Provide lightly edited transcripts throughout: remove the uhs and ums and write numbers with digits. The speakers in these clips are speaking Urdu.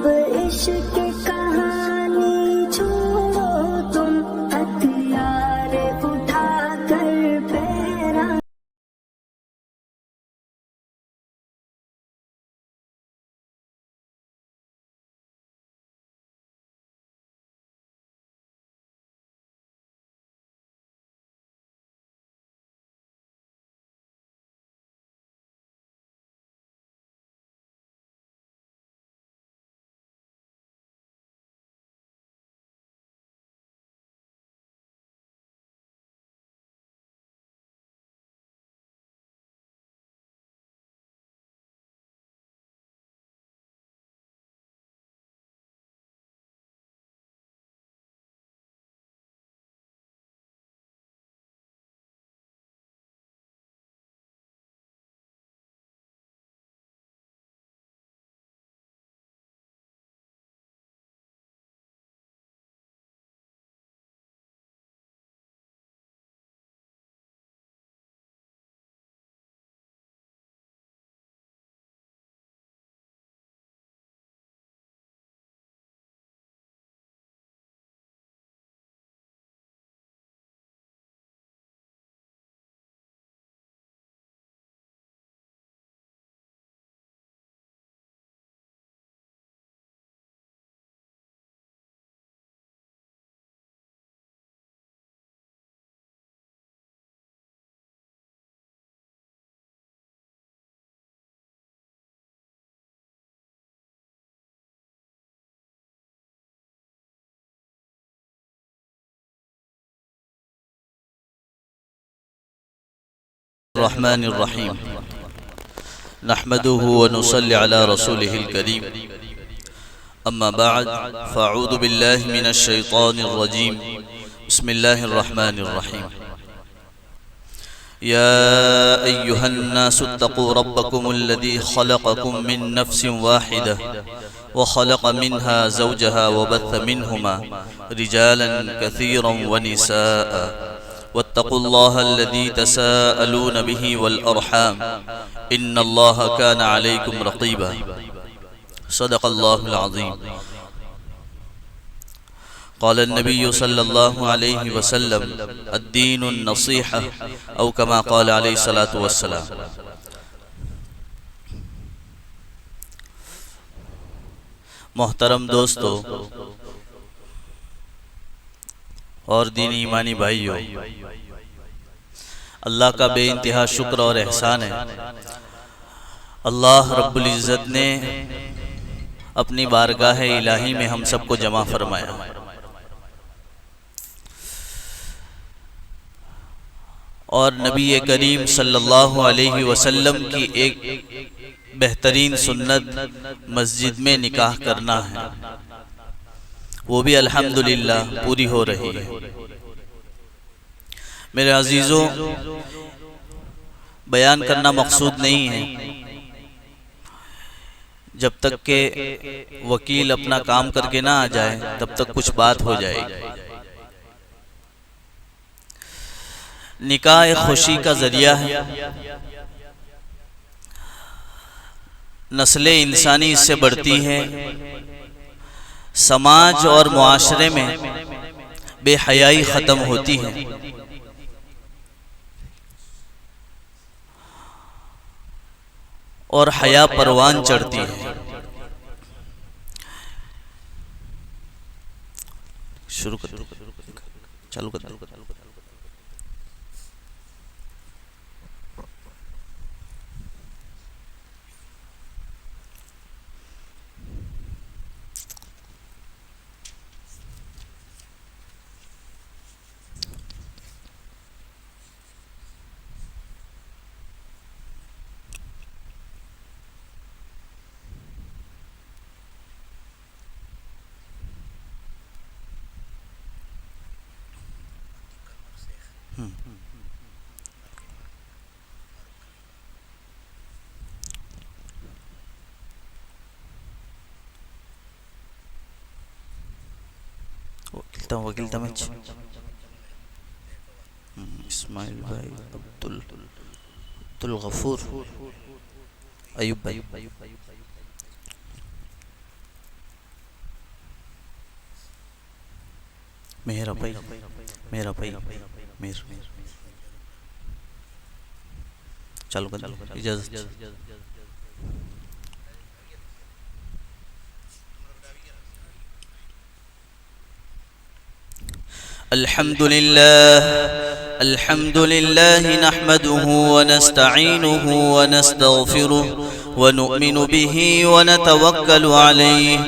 اب عشق کہانی چھوڑو تم ہتھیار اٹھا کر پیرا الرحمن الرحيم نحمده ونصلي على رسوله الكريم أما بعد فأعوذ بالله من الشيطان الرجيم بسم الله الرحمن الرحيم يا أيها الناس اتقوا ربكم الذي خلقكم من نفس واحدة وخلق منها زوجها وبث منهما رجالا كثيرا ونساء واتقوا الله الذي تساءلون به والأرحام إن الله كان عليكم رقيبا صدق الله العظيم قال النبي صلى الله عليه وسلم الدين النصيحة أو كما قال عليه الصلاة والسلام محترم دوستو اور دینی ایمانی بھائیو، اللہ کا بے انتہا شکر اور احسان ہے۔ اللہ رب العزت نے اپنی بارگاہ الہی میں ہم سب کو جمع فرمایا، اور نبی کریم صلی اللہ علیہ وسلم کی ایک بہترین سنت مسجد میں نکاح کرنا ہے، وہ بھی الحمدللہ پوری ہو رہی ہے۔ میرے عزیزوں، بیان کرنا مقصود نہیں ہے، جب تک کہ وکیل اپنا کام کر کے نہ آ جائے تب تک کچھ بات ہو جائے گی۔ نکاح ایک خوشی کا ذریعہ ہے، نسل انسانی اس سے بڑھتی ہے، سماج اور معاشرے میں بے حیائی ختم ہوتی ہے، اور حیا پروان چڑھتی ہے۔ شروع کر دو، چالو کر دو۔ وکیل تمچ اسماعیل بھائی، عبدالغفور، ایوب بھائی، میرا بھائی میر چلو اجازت. الحمد لله نحمده ونستعينه ونستغفره ونؤمن به ونتوكل عليه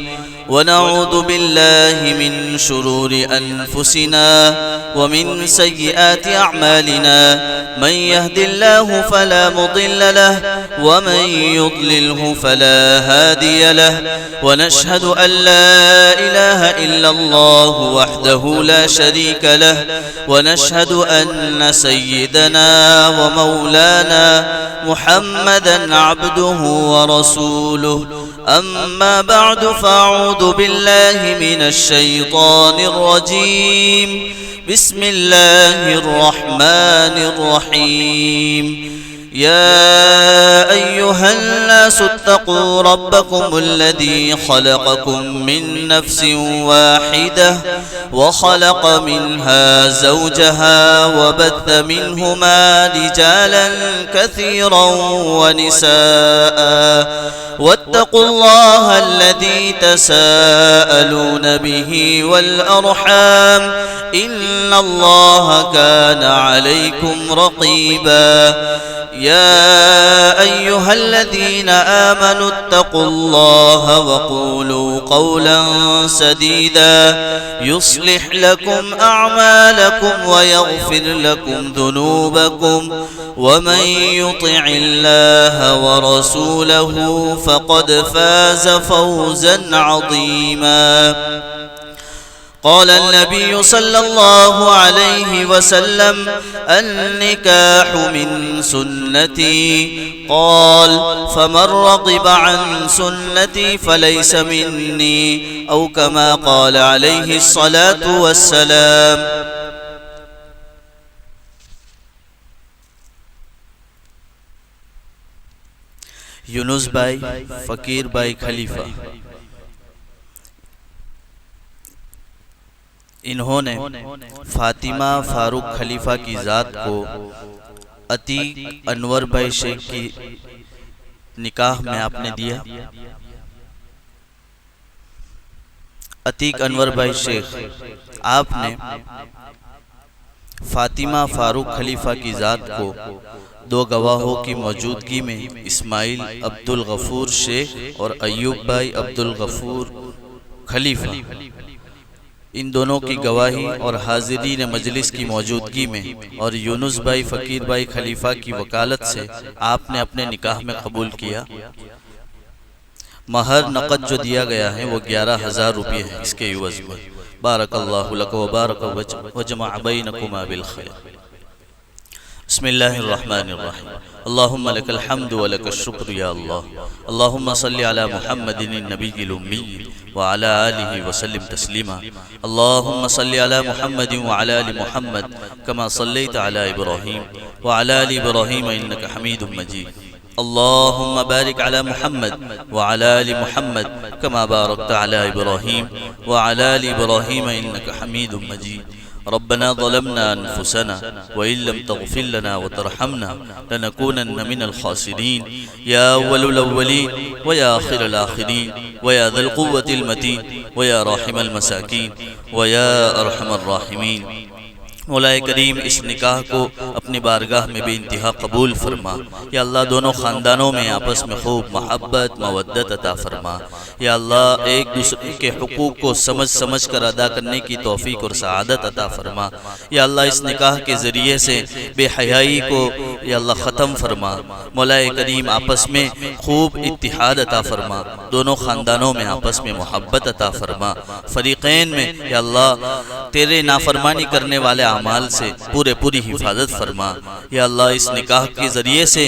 ونعوذ بالله من شرور أنفسنا ومن سيئات أعمالنا من يهد الله فلا مضل له ومن يضلله فلا هادي له ونشهد أن لا إله إلا الله وحده لا شريك له ونشهد أن سيدنا ومولانا محمدا عبده ورسوله أما بعد فأعوذ بالله من الشيطان الرجيم بسم الله الرحمن الرحيم يا أيها الناس اتقوا ربكم الذي خلقكم من نفس واحدة وخلق منها زوجها وبث منهما رجالا كثيرا ونساء واتقوا الله الذي تساءلون به والأرحام إن الله كان عليكم رقيبا يا أيها الذين آمنوا اتقوا الله وقولوا قولا سديدا يصلح لكم أعمالكم ويغفر لكم ذنوبكم ومن يطع الله ورسوله فقد فاز فوزا عظيما قال النبي صلى الله عليه وسلم النكاح من سنتي قال فمن رغب عن سنتي فليس مني أو كما قال عليه الصلاة والسلام. یونس بھائی فقیر بھائی خلیفہ، انہوں نے فاطمہ فاروق خلیفہ کی ذات کو عتیق انور بھائی شیخ کی نکاح میں آپ نے دیا. عتیق انور بھائی شیخ آپ نے فاطمہ فاروق خلیفہ کی ذات کو دو گواہوں کی موجودگی میں اسماعیل عبد الغفور شیخ اور ایوب بھائی عبد الغفور خلیفہ، ان دونوں کی گواہی اور حاضرین مجلس کی موجودگی میں اور یونس بھائی فقیر بھائی خلیفہ کی وکالت سے آپ نے اپنے نکاح میں قبول کیا. مہر نقد جو دیا گیا ہے وہ 11,000 روپے ہے اس کے عوض میں. بارک اللہ لک و بارک وجمع بینکما بالخیر. بسم اللہ الرحمن الرحیم. اللہم لک الحمد و لک الشکر یا اللہ. اللہم صلی علی محمد النبی الامی وعلی آلہ وسلم تسلیما. اللہم صلی علی محمد وعلی آل محمد کما صلیت علی ابراہیم وعلی آل ابراہیم انکا حمید مجید. اللہم بارک علی محمد وعلی آل محمد کما بارکت علی ابراہیم وعلی آل ابراہیم انکا حمید مجید. ربنا ظلمنا أنفسنا وإن لم تغفر لنا وترحمنا لنكونن من الخاسرين. يا أول الأولين ويا آخر الآخرين ويا ذا القوة المتين ويا راحم المساكين ويا أرحم الراحمين. مولا کریم اس نکاح کو اپنی بارگاہ میں بے انتہا قبول فرما. یا اللہ دونوں خاندانوں میں آپس میں خوب محبت مودت عطا فرما. یا اللہ ایک دوسرے کے حقوق کو سمجھ کر ادا کرنے کی توفیق اور سعادت عطا فرما. یا اللہ اس نکاح کے ذریعے سے بے حیائی کو یا اللہ ختم فرما. مولا کریم آپس میں خوب اتحاد عطا فرما. دونوں خاندانوں میں آپس میں محبت عطا فرما. فریقین میں یا اللہ تیرے نافرمانی کرنے والے اعمال سے پوری حفاظت فرما. یا اللہ اس نکاح کے ذریعے سے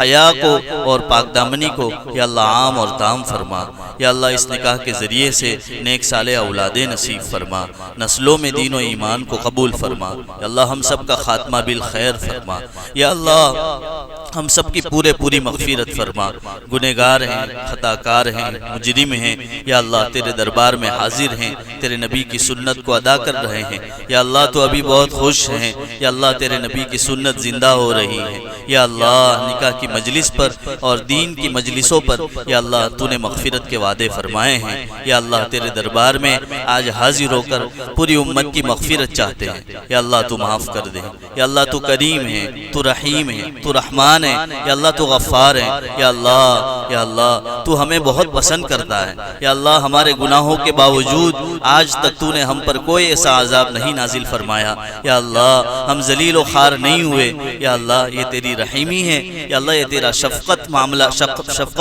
حیا کو اور پاک دامنی کو یا اللہ عام اور تام فرما. یا اللہ اس نکاح کے ذریعے سے نیک صالح اولادیں نصیب فرما. نسلوں میں دین و ایمان کو قبول فرما. یا اللہ ہم سب کا خاتمہ بالخیر فرما. یا اللہ ہم سب کی پوری مغفرت فرما۔ گنہگار ہیں، خطا کار ہیں، مجرم ہیں، یا اللہ تیرے دربار میں حاضر ہیں، تیرے نبی کی سنت کو ادا کر رہے ہیں۔ یا اللہ تو ابھی بہت خوش ہیں، یا اللہ تیرے نبی کی سنت زندہ ہو رہی ہے۔ یا اللہ نکاح کی مجلس پر اور دین کی مجلسوں پر یا اللہ تو نے مغفرت کے وعدے فرمائے ہیں۔ یا اللہ تیرے دربار میں آج حاضر ہو کر پوری امت کی مغفرت چاہتے ہیں۔ یا اللہ تو معاف کر دے۔ یا اللہ تو کریم ہے، تو رحیم ہے، تو رحمان ہے، یا اللہ تو غفار ہے۔ یا اللہ تو ہمیں بہت پسند کرتا ہے۔ یا اللہ ہمارے گناہوں کے باوجود آج تک تو نے ہم پر کوئی ایسا عذاب نہیں نازل فرمایا۔ یا اللہ ہم ذلیل و خوار نہیں ہوئے۔ یا اللہ یہ تیری رحیمی ہے، یا اللہ یہ تیرا شفقت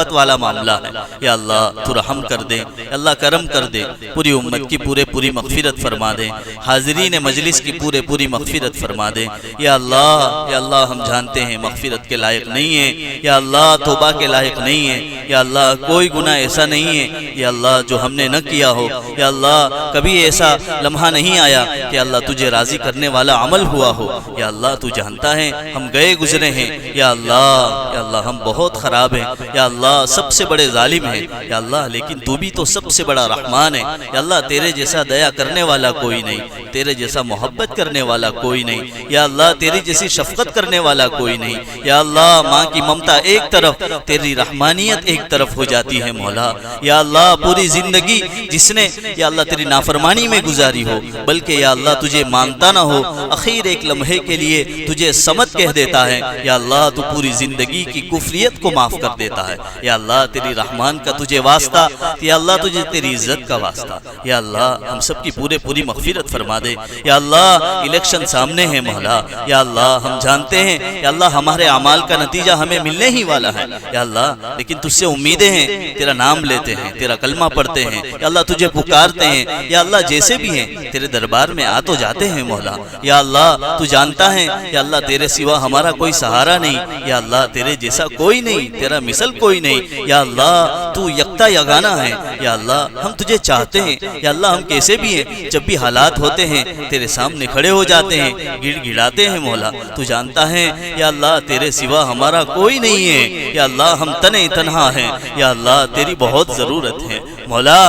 والا معاملہ ہے۔ یا اللہ تو رحم کر دے، یا اللہ کرم کر دے، پوری امت کی پوری مغفرت فرما دے، حاضرین مجلس کی پوری مغفرت فرما دے۔ یا اللہ ہم جانتے ہیں مغفرت کے لائق نہیں ہے، یا اللہ توبہ کے لائق نہیں ہے، یا اللہ کوئی گناہ ایسا نہیں ہے یا اللہ جو ہم نے نہ کیا ہو۔ یا اللہ کبھی ایسا لمحہ نہیں آیا کہ اللہ تجھے راضی کرنے والا عمل ہوا ہو۔ یا اللہ تو جانتا ہے ہم گئے گزرے ہیں، یا اللہ ہم بہت خراب ہیں، یا اللہ سب سے بڑے ظالم ہیں، یا اللہ لیکن تو بھی تو سب سے بڑا رحمان ہے۔ یا اللہ تیرے جیسا دیا کرنے والا کوئی نہیں، تیرے جیسا محبت کرنے والا کوئی نہیں، یا اللہ تیری جیسی شفقت کرنے والا کوئی نہیں۔ یا اللہ ماں کی ممتا ایک طرف، تیری رحمانیت ایک طرف ہو جاتی ہے مولا۔ یا اللہ پوری زندگی جس نے یا اللہ تیری نافرمانی میں گزاری ہو، بلکہ یا اللہ تجھے مانتا نہ ہو، اخیر ایک لمحے کے لیے تجھے سمت کہہ دیتا ہے، یا اللہ تو پوری زندگی کی کفریت کو معاف کر دیتا ہے۔ یا اللہ تیری رحمان کا تجھے واسطہ، یا اللہ تجھے تیری عزت کا واسطہ۔ یا اللہ ہم سب کی پوری مغفرت فرما دے۔ یا اللہ الیکشن سامنے ہے مولا، یا اللہ ہم جانتے ہیں یا اللہ ہمارے اعمال کا نتیجہ ہمیں ملنے ہی والا ہے، یا اللہ لیکن تجھ سے امیدیں ہیں، تیرا نام لیتے ہیں، تیرا کلمہ پڑھتے ہیں، یا اللہ تجھے پکارتے ہیں، یا اللہ جیسے بھی ہیں تیرے دربار میں آ تو جاتے ہیں مولا۔ یا اللہ تو جانتا ہے یا اللہ تیرے سوا ہمارا کوئی سہارا نہیں، یا اللہ تیرے جیسا کوئی نہیں، تیرا مثل کوئی نہیں، یا اللہ تو یکتا یگانا ہے۔ یا اللہ ہم تجھے چاہتے ہیں، یا اللہ ہم کیسے بھی ہیں جب بھی حالات ہوتے ہیں تیرے سامنے کھڑے ہو جاتے ہیں، گڑ گڑاتے ہیں مولا۔ تو جانتا ہے یا اللہ تیرے سوا ہمارا کوئی نہیں ہے، یا اللہ ہم تنہا ہیں، یا اللہ تیری بہت ضرورت ہے مولا۔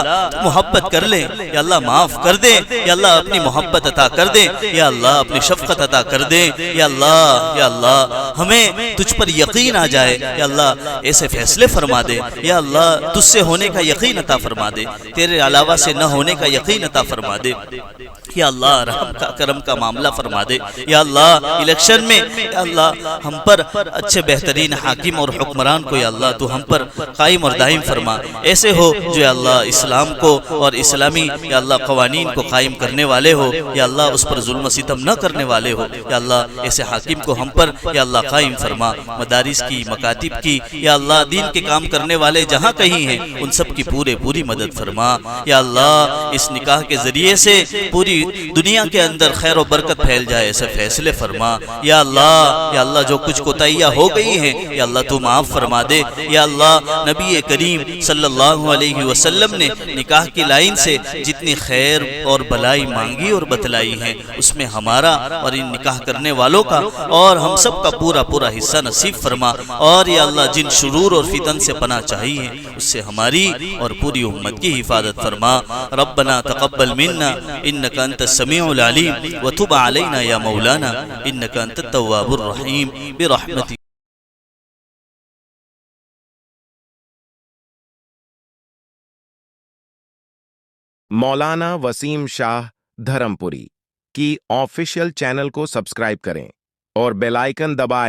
محبت کر لے، یا اللہ معاف کر دے، یا اللہ اپنی محبت عطا کر دے، یا اللہ اپنی شفقت عطا کر دے۔ یا اللہ ہمیں تجھ پر یقین آ جائے، یا اللہ ایسے فیصلے فرما دے، یا اللہ تجھ سے ہونے کا یقین عطا فرما دے، تیرے علاوہ سے نہ ہونے کا یقین عطا فرما دے۔ یا اللہ رحم کا کرم کا معاملہ فرما دے۔ یا اللہ الیکشن میں یا اللہ ہم پر اچھے بہترین حاکم اور حکمران کو یا اللہ تو ہم پر قائم اور دائم فرما، ایسے ہو جو یا اللہ اسلام کو اور اسلامی یا اللہ قوانین کو قائم کرنے والے ہو، یا اللہ اس پر ظلم و ستم نہ کرنے والے ہو۔ یا اللہ ایسے حاکم کو ہم پر یا اللہ قائم فرما، مدارس کی، مکاتب کی، یا اللہ دین کے کام کرنے والے جہاں کہیں ہیں ان سب کی پوری مدد فرما۔ یا اللہ اس نکاح کے ذریعے سے پوری دنیا کے اندر خیر و برکت پھیل جائے، ایسے فیصلے فرما۔ یا اللہ جو کچھ کوتاہیاں ہو گئی ہیں یا اللہ تو معاف فرما دے۔ یا اللہ نبی کریم صلی اللہ علیہ وسلم نے نکاح کی لائن سے جتنی خیر اور بلائی مانگی اور بتلائی ہیں اس میں ہمارا اور ان نکاح کرنے والوں کا اور ہم سب کا پورا حصہ نصیب فرما۔ اور یا اللہ جن شرور اور فتن سے پناہ چاہیے اس سے ہماری اور پوری امت کی حفاظت فرما۔ ربنا تقبل منا انک انت السمیع العلیم وتب علینا یا مولانا انک انت التواب الرحیم برحمتک۔ مولانا وسیم شاہ دھرم پوری کی آفیشیل چینل کو سبسکرائب کریں اور بیل آئیکن دبائیں۔